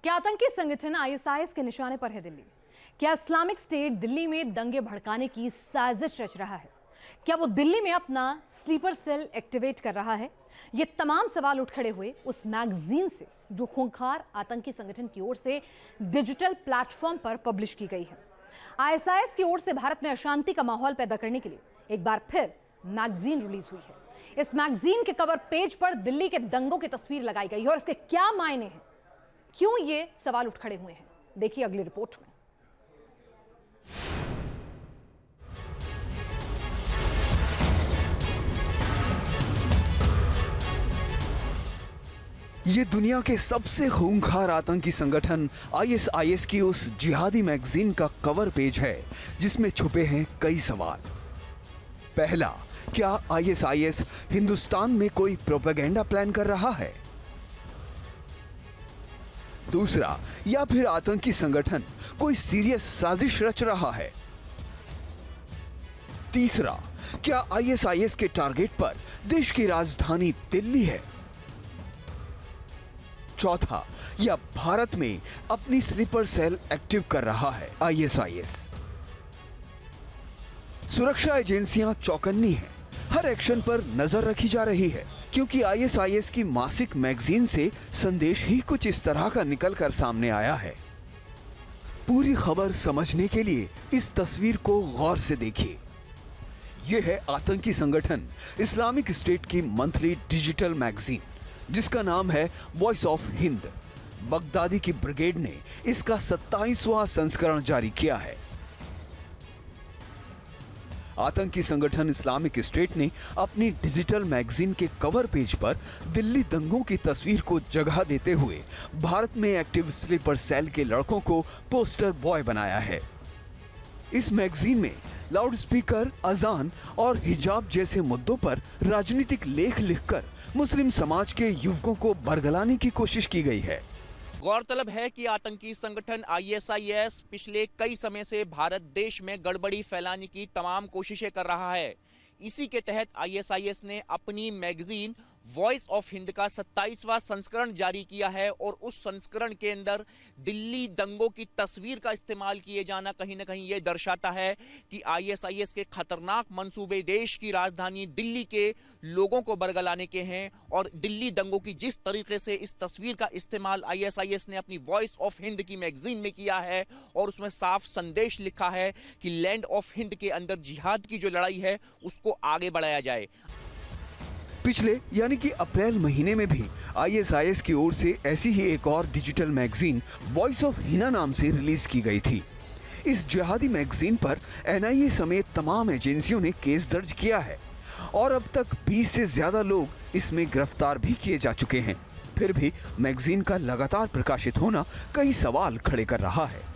क्या आतंकी संगठन आईएसआईएस के निशाने पर है दिल्ली? क्या इस्लामिक स्टेट दिल्ली में दंगे भड़काने की साजिश रच रहा है? क्या वो दिल्ली में अपना स्लीपर सेल एक्टिवेट कर रहा है? ये तमाम सवाल उठ खड़े हुए उस मैगजीन से जो खूंखार आतंकी संगठन की ओर से डिजिटल प्लेटफॉर्म पर पब्लिश की गई है। आईएसआईएस की ओर से भारत में अशांति का माहौल पैदा करने के लिए एक बार फिर मैगजीन रिलीज हुई है। इस मैगजीन के कवर पेज पर दिल्ली के दंगों की तस्वीर लगाई गई है और इसके क्या मायने हैं, क्यों ये सवाल उठ खड़े हुए हैं, देखिए अगली रिपोर्ट में। ये दुनिया के सबसे खूंखार आतंकी संगठन आईएसआईएस की उस जिहादी मैगजीन का कवर पेज है जिसमें छुपे हैं कई सवाल। पहला, क्या आईएसआईएस हिंदुस्तान में कोई प्रोपेगेंडा प्लान कर रहा है? दूसरा, या फिर आतंकी संगठन कोई सीरियस साजिश रच रहा है? तीसरा, क्या आईएसआईएस के टारगेट पर देश की राजधानी दिल्ली है? चौथा, या भारत में अपनी स्लीपर सेल एक्टिव कर रहा है आईएसआईएस? सुरक्षा एजेंसियां चौकन्नी हैं, हर एक्शन पर नजर रखी जा रही है क्योंकि आईएसआईएस की मासिक मैगजीन से संदेश ही कुछ इस तरह का निकलकर सामने आया है। पूरी खबर समझने के लिए इस तस्वीर को गौर से देखिए। यह है आतंकी संगठन इस्लामिक स्टेट की मंथली डिजिटल मैगजीन जिसका नाम है वॉइस ऑफ हिंद। बगदादी की ब्रिगेड ने इसका 27वां संस्करण जारी किया है। आतंकी संगठन इस्लामिक स्टेट ने अपनी डिजिटल मैगजीन के कवर पेज पर दिल्ली दंगों की तस्वीर को जगह देते हुए भारत में एक्टिव स्लीपर सेल के लड़कों को पोस्टर बॉय बनाया है। इस मैगजीन में लाउडस्पीकर, अजान और हिजाब जैसे मुद्दों पर राजनीतिक लेख लिखकर मुस्लिम समाज के युवकों को बरगलाने की कोशिश की गई है। गौरतलब है कि आतंकी संगठन आईएसआईएस पिछले कई समय से भारत देश में गड़बड़ी फैलाने की तमाम कोशिशें कर रहा है। इसी के तहत आईएसआईएस ने अपनी मैगजीन वॉइस ऑफ हिंद का 27वां संस्करण जारी किया है और उस संस्करण के अंदर दिल्ली दंगों की तस्वीर का इस्तेमाल किए जाना कहीं ना कहीं ये दर्शाता है कि आईएसआईएस के खतरनाक मंसूबे देश की राजधानी दिल्ली के लोगों को बरगलाने के हैं। और दिल्ली दंगों की जिस तरीके से इस तस्वीर का इस्तेमाल आईएसआईएस ने अपनी वॉइस ऑफ हिंद की मैगजीन में किया है और उसमें साफ संदेश लिखा है कि लैंड ऑफ हिंद के अंदर जिहाद की जो लड़ाई है उसको आगे बढ़ाया जाए। पिछले यानी कि अप्रैल महीने में भी आईएसआईएस की ओर से ऐसी ही एक और digital magazine voice of Hina नाम से रिलीज की गई थी। इस जिहादी मैगजीन पर एनआईए समेत तमाम एजेंसियों ने केस दर्ज किया है और अब तक 20 से ज्यादा लोग इसमें गिरफ्तार भी किए जा चुके हैं। फिर भी मैगजीन का लगातार प्रकाशित होना कई सवाल खड़े कर रहा है।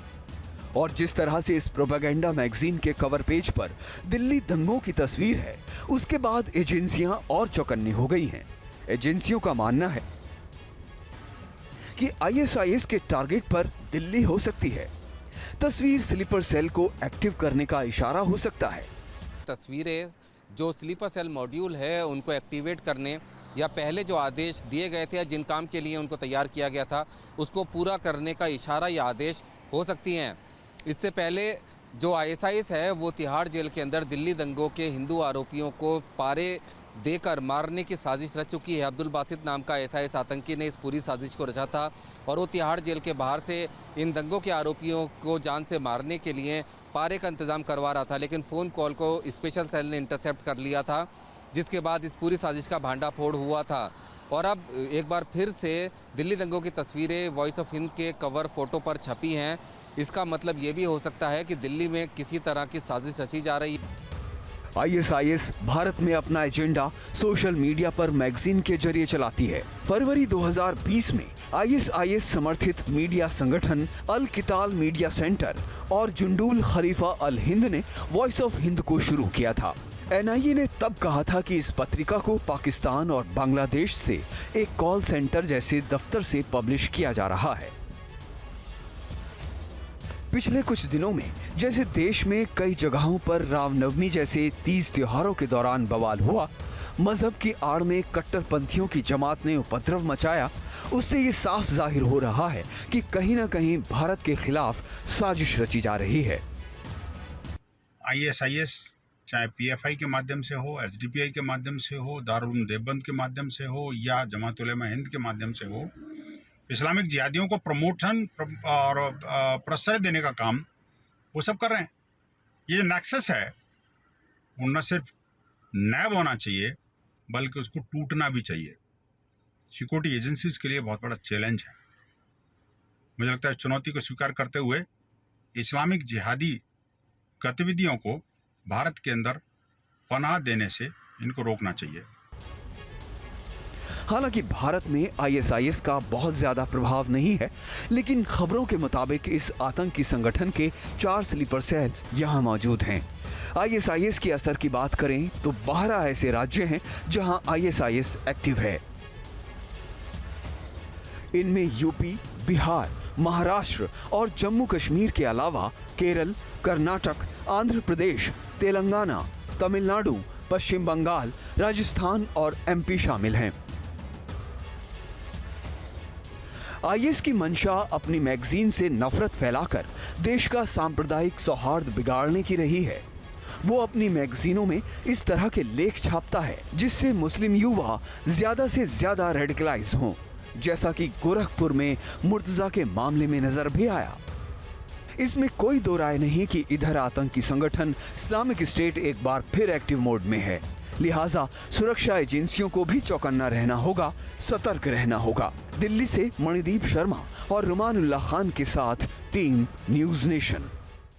और जिस तरह से इस प्रोपेगेंडा मैगजीन के कवर पेज पर दिल्ली दंगों की तस्वीर है, उसके बाद एजेंसियां और चौकन्नी हो गई हैं। एजेंसियों का मानना है कि आईएसआईएस के टारगेट पर दिल्ली हो सकती है। तस्वीर स्लीपर सेल को एक्टिव करने का इशारा हो सकता है। तस्वीरें जो स्लीपर सेल मॉड्यूल है उनको एक्टिवेट करने या पहले जो आदेश दिए गए थे या जिन काम के लिए उनको तैयार किया गया था उसको पूरा करने का इशारा या आदेश हो सकती हैं। इससे पहले जो आईएसआईएस है वो तिहाड़ जेल के अंदर दिल्ली दंगों के हिंदू आरोपियों को पारे देकर मारने की साजिश रच चुकी है। अब्दुल बासित नाम का आईएसआईएस आतंकी ने इस पूरी साजिश को रचा था और वो तिहाड़ जेल के बाहर से इन दंगों के आरोपियों को जान से मारने के लिए पारे का इंतज़ाम करवा रहा था, लेकिन फ़ोन कॉल को स्पेशल सेल ने इंटरसेप्ट कर लिया था, जिसके बाद इस पूरी साजिश का भांडाफोड़ हुआ था। और अब एक बार फिर से दिल्ली दंगों की तस्वीरें वॉइस ऑफ हिंद के कवर फोटो पर छपी हैं। इसका मतलब ये भी हो सकता है कि दिल्ली में किसी तरह की साजिश रची जा रही है। आईएसआईएस भारत में अपना एजेंडा सोशल मीडिया पर मैगजीन के जरिए चलाती है। फरवरी 2020 में आईएसआईएस समर्थित मीडिया संगठन अल किताल मीडिया सेंटर और जुंडूल खलीफा अल हिंद ने वॉइस ऑफ हिंद को शुरू किया था। एनआईए ने तब कहा था कि इस पत्रिका को पाकिस्तान और बांग्लादेश से एक कॉल सेंटर जैसे दफ्तर से पब्लिश किया जा रहा है। पिछले कुछ दिनों में जैसे देश में कई जगहों पर रामनवमी जैसे तीज त्योहारों के दौरान बवाल हुआ, मजहब की आड़ में कट्टरपंथियों की जमात ने उपद्रव मचाया, उससे ये साफ जाहिर हो रहा है कि कहीं ना कहीं भारत के खिलाफ साजिश रची जा रही है। ISIS चाहे PFI के माध्यम से हो, SDPI के माध्यम से हो, दारुल देवबंद के माध्यम से हो या जमात उलेमा हिंद के माध्यम से हो, इस्लामिक जिहादियों को प्रमोशन और प्रश्रय देने का काम वो सब कर रहे हैं। ये जो नेक्सस है वो न सिर्फ नैब होना चाहिए बल्कि उसको टूटना भी चाहिए। सिक्योरिटी एजेंसीज के लिए बहुत बड़ा चैलेंज है। मुझे लगता है चुनौती को स्वीकार करते हुए इस्लामिक जिहादी गतिविधियों को भारत के अंदर पनाह देने से इनको रोकना चाहिए। हालांकि भारत में ISIS का बहुत ज्यादा प्रभाव नहीं है, लेकिन खबरों के मुताबिक इस आतंकी संगठन के 4 स्लीपर सेल यहां मौजूद हैं। ISIS के असर की बात करें तो 12 ऐसे राज्य हैं जहां ISIS एक्टिव है। इनमें यूपी, बिहार, महाराष्ट्र और जम्मू कश्मीर के अलावा केरल, कर्नाटक, आंध्र प्रदेश, तेलंगाना, तमिलनाडु, पश्चिम बंगाल, राजस्थान और MP शामिल हैं। IS की मंशा अपनी मैगजीन से नफरत फैलाकर देश का सांप्रदायिक सौहार्द बिगाड़ने की रही है। वो अपनी मैगजीनों में इस तरह के लेख छापता है जिससे मुस्लिम युवा ज्यादा से ज्यादा रेडिकलाइज हों, जैसा कि गोरखपुर में मुर्तजा के मामले में नजर भी आया। इसमें कोई दो राय नहीं कि इधर आतंकी संगठन इस्लामिक स्टेट एक बार फिर एक्टिव मोड में है। लिहाजा सुरक्षा एजेंसियों को भी चौकन्ना रहना होगा, सतर्क रहना होगा। दिल्ली से मणिदीप शर्मा और रुमानुल्लाह खान के साथ टीम न्यूज़ नेशन।